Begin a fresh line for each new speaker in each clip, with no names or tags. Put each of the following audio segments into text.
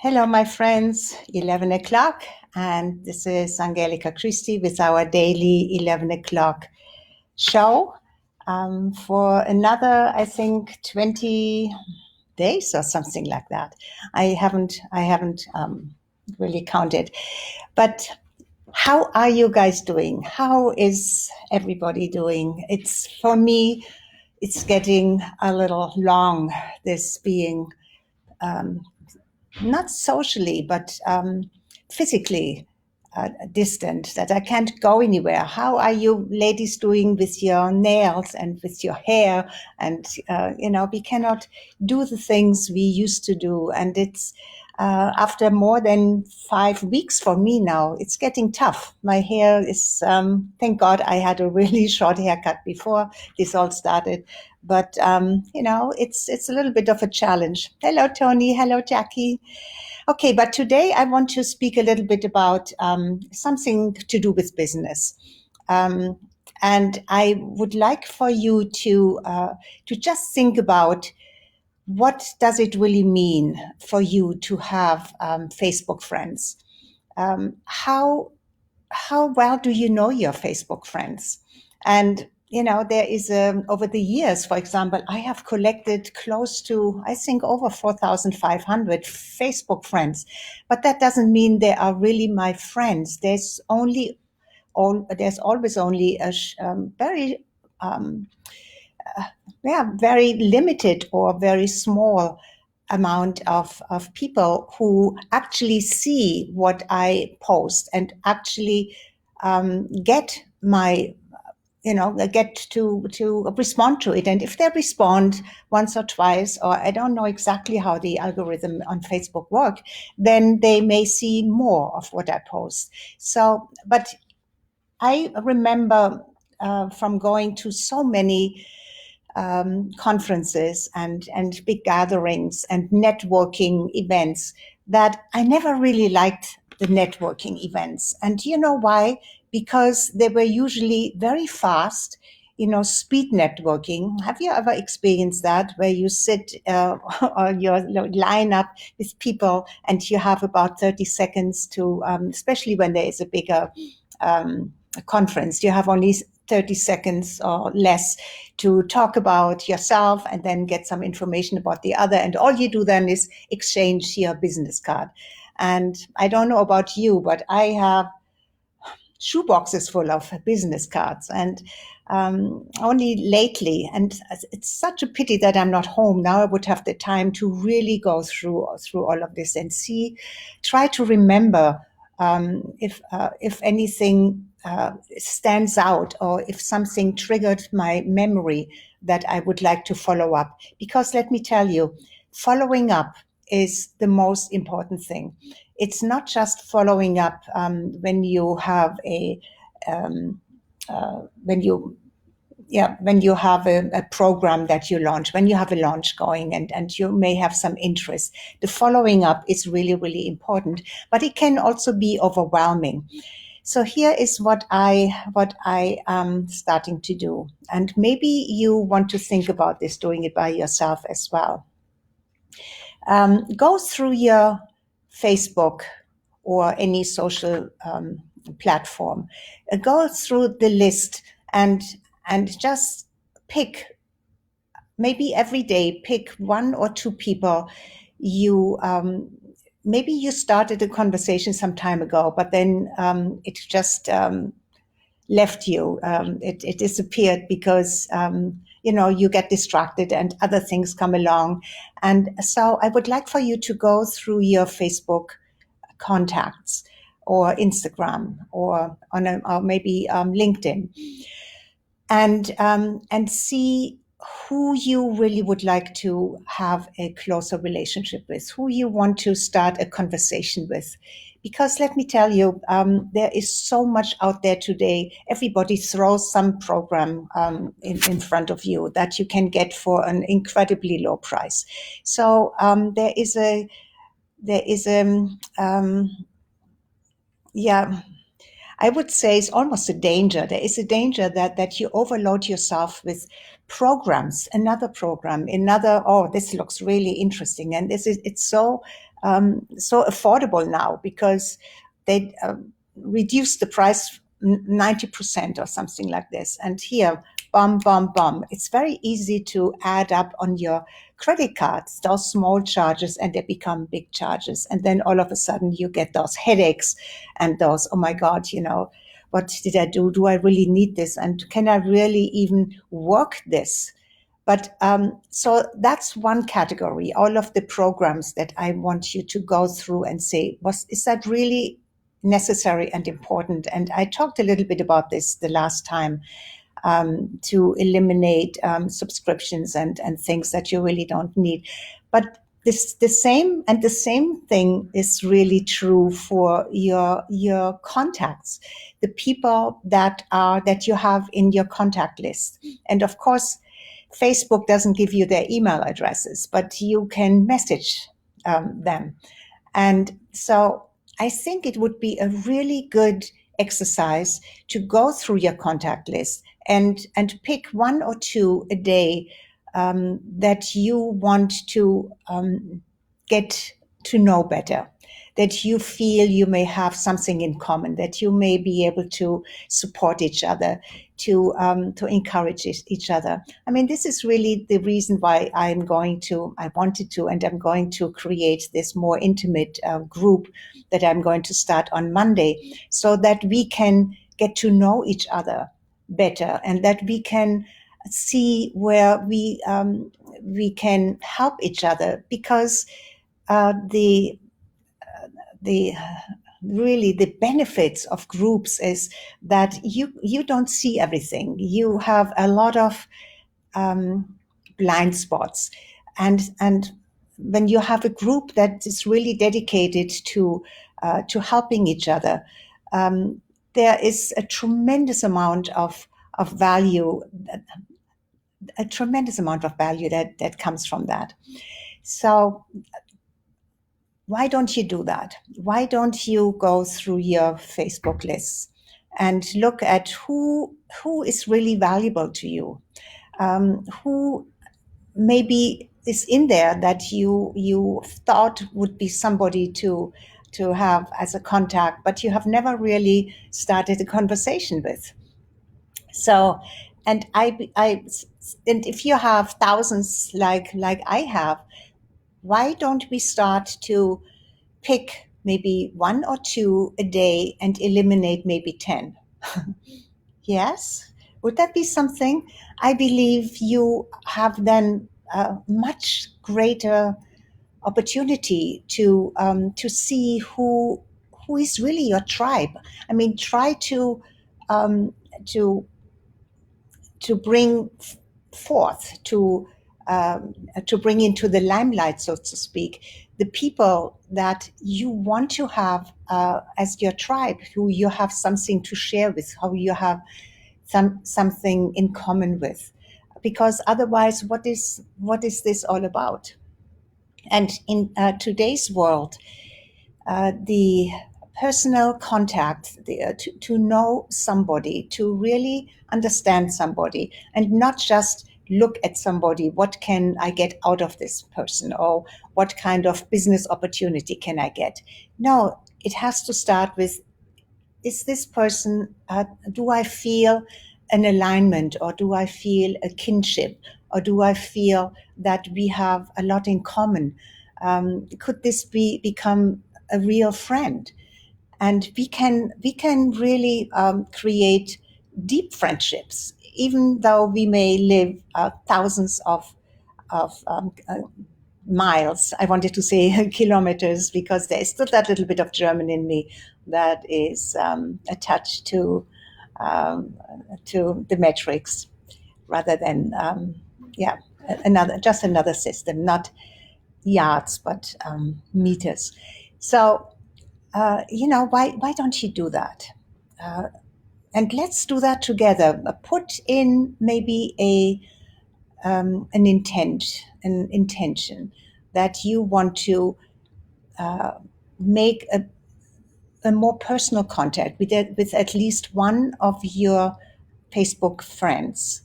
Hello, my friends. 11 o'clock, and this is Angelica Christie with our daily 11 o'clock show for another, I think, 20 days or something like that. I haven't really counted, but how are you guys doing? How is everybody doing? It's for me, it's getting a little long. This being not socially, but physically distant, that I can't go anywhere. How are you ladies doing with your nails and with your hair? And, we cannot do the things we used to do. And it's after more than 5 weeks for me now, it's getting tough. My hair is, thank God I had a really short haircut before this all started. But, it's a little bit of a challenge. Hello, Tony. Hello, Jackie. Okay, but today I want to speak a little bit about something to do with business. Um, and I would like for you to just think about what does it really mean for you to have Facebook friends? How well do you know your Facebook friends? And there is over the years, for example, I have collected close to, I think, over 4,500 Facebook friends, but that doesn't mean they are really my friends. There's always only a very um, very limited or very small amount of people who actually see what I post and actually get my get to respond to it. And if they respond once or twice, or I don't know exactly how the algorithm on Facebook work, then they may see more of what I post. So, but I remember from going to so many conferences and big gatherings and networking events that I never really liked the networking events. And you know why? Because they were usually very fast, speed networking. Have you ever experienced that, where you sit or you line up with people and you have about 30 seconds to, especially when there is a bigger conference, you have only 30 seconds or less to talk about yourself and then get some information about the other. And all you do then is exchange your business card. And I don't know about you, but I have shoeboxes full of business cards. And only lately, and it's such a pity that I'm not home now. I would have the time to really go through all of this and try to remember if anything stands out, or if something triggered my memory that I would like to follow up. Because let me tell you, following up is the most important thing. It's not just following up when you have um, when you when you have a program that you launch, when you have a launch going, and you may have some interest. The following up is really, really important, but it can also be overwhelming. So here is what I am starting to do, and maybe you want to think about this, doing it by yourself as well. Go through your Facebook or any social platform. Go through the list and just pick, maybe every day, pick one or two people you maybe you started a conversation some time ago, but then it just left you. It disappeared because you get distracted and other things come along. And so I would like for you to go through your Facebook contacts or Instagram or maybe LinkedIn, and see who you really would like to have a closer relationship with, who you want to start a conversation with. Because let me tell you, there is so much out there today. Everybody throws some program in front of you that you can get for an incredibly low price. So there is yeah, I would say it's almost a danger. There is a danger that you overload yourself with programs, another program, oh, this looks really interesting. And it's so affordable now because they reduced the price 90% or something like this. And here, bum, bum, bum. It's very easy to add up on your credit cards, those small charges, and they become big charges. And then all of a sudden you get those headaches and those, oh my God, what did I do? Do I really need this? And can I really even work this? But so that's one category, all of the programs that I want you to go through and say, is that really necessary and important? And I talked a little bit about this the last time, to eliminate subscriptions and things that you really don't need. But the same thing is really true for your contacts, the people that you have in your contact list. And of course, Facebook doesn't give you their email addresses, but you can message them. And so I think it would be a really good exercise to go through your contact list and pick one or two a day that you want to get to know better, that you feel you may have something in common, that you may be able to support each other, to encourage each other. I mean, this is really the reason why I wanted to, and I'm going to create this more intimate group that I'm going to start on Monday, so that we can get to know each other better, and that we can see where we can help each other, because the really the benefits of groups is that you don't see everything. You have a lot of blind spots, and when you have a group that is really dedicated to helping each other, there is a tremendous amount of value, that comes from that. So why don't you do that? Why don't you go through your Facebook lists and look at who is really valuable to you, who maybe is in there that you thought would be somebody to have as a contact, but you have never really started a conversation with. So, and and if you have thousands like I have, why don't we start to pick maybe one or two a day and eliminate maybe 10? Yes? Would that be something? I believe you have then a much greater opportunity to see who is really your tribe. I mean, try to um, to bring forth, to bring into the limelight, so to speak, the people that you want to have as your tribe, who you have something to share with, how you have something in common with. Because otherwise, what is this all about? And in today's world, the personal contact, to know somebody, to really understand somebody, and not just look at somebody, what can I get out of this person, or what kind of business opportunity can I get? No, it has to start with, is this person, do I feel an alignment, or do I feel a kinship, or do I feel that we have a lot in common? Could this become a real friend? And we can really create deep friendships, even though we may live thousands of miles. I wanted to say kilometers, because there is still that little bit of German in me that is attached to the metrics, rather than another system, not yards but meters. So why don't you do that? And let's do that together. Put in maybe an intention that you want to make a more personal contact with at least one of your Facebook friends.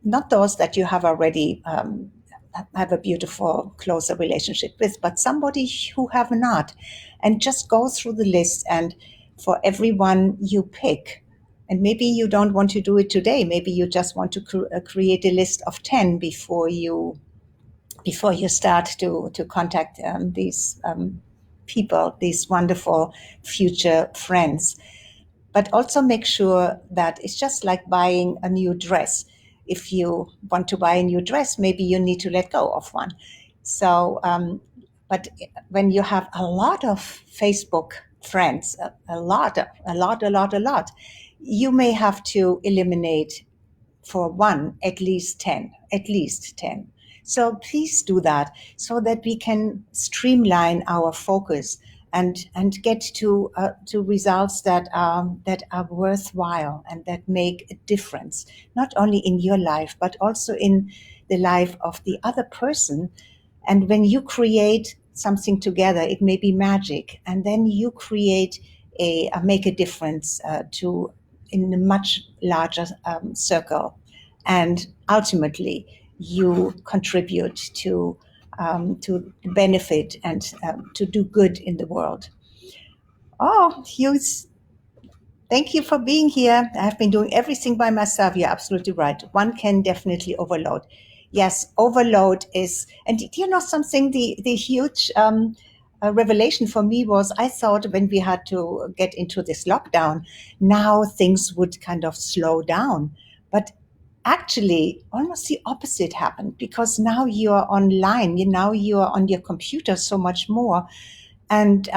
not those that you have already have a beautiful, closer relationship with, but somebody who have not, and just go through the list. And for everyone you pick, and maybe you don't want to do it today. Maybe you just want to create a list of 10 before you start to contact these people, these wonderful future friends. But also make sure that it's just like buying a new dress. If you want to buy a new dress, maybe you need to let go of one. So, but when you have a lot of Facebook friends, a lot, you may have to eliminate for one at least 10. So please do that so that we can streamline our focus and get to results that are worthwhile and that make a difference, not only in your life but also in the life of the other person. And when you create something together, it may be magic, and then you create make a difference to in a much larger circle, and ultimately you contribute to benefit and to do good in the world. Oh, Hughes, thank you for being here. I've been doing everything by myself. You're absolutely right. One can definitely overload. Yes, overload is, and you know something, the huge revelation for me was I thought when we had to get into this lockdown, now things would kind of slow down. But actually, almost the opposite happened, because now you are online, now you are on your computer so much more, and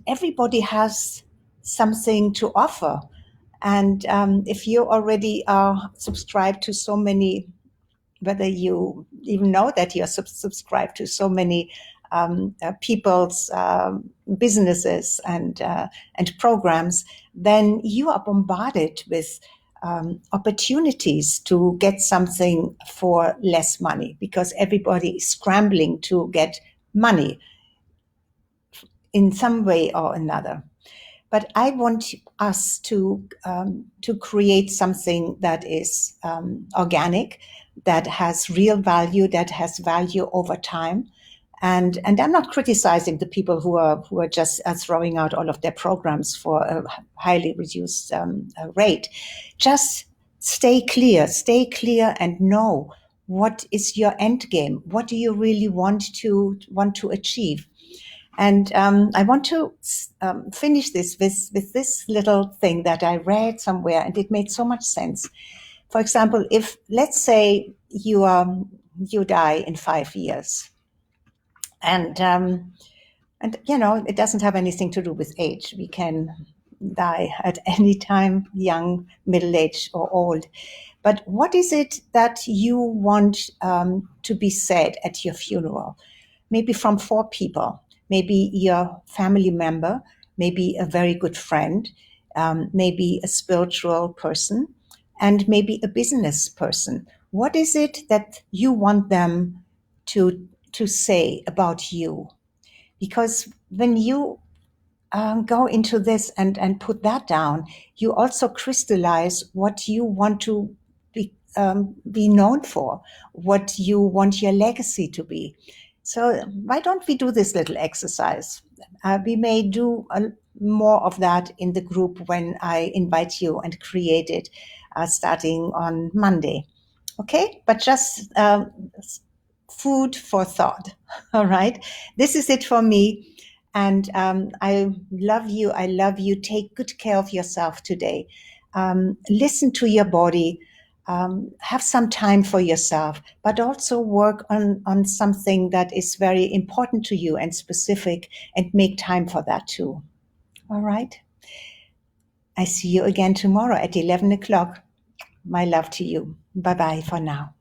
everybody has something to offer. And if you already are subscribed to so many, whether you even know that you're subscribed to so many people's businesses and programs, then you are bombarded with opportunities to get something for less money, because everybody is scrambling to get money in some way or another. But I want us to create something that is organic, that has real value, that has value over time. And I'm not criticizing the people who are just throwing out all of their programs for a highly reduced rate. Just stay clear, and know what is your end game. What do you really want to achieve? And I want to finish this with this little thing that I read somewhere, and it made so much sense. For example, if let's say you die in 5 years, and you know it doesn't have anything to do with age. We can die at any time, young, middle age, or old. But what is it that you want to be said at your funeral? Maybe from 4 people, maybe your family member, maybe a very good friend, maybe a spiritual person, and maybe a business person. What is it that you want them to say about you? Because when you go into this and put that down, you also crystallize what you want to be known for, what you want your legacy to be. So why don't we do this little exercise? We may do more of that in the group when I invite you and create it starting on Monday. Okay, but just food for thought. All right, this is it for me. And I love you. I love you. Take good care of yourself today. Listen to your body. Have some time for yourself, but also work on something that is very important to you and specific, and make time for that too. All right. I see you again tomorrow at 11 o'clock. My love to you. Bye bye for now.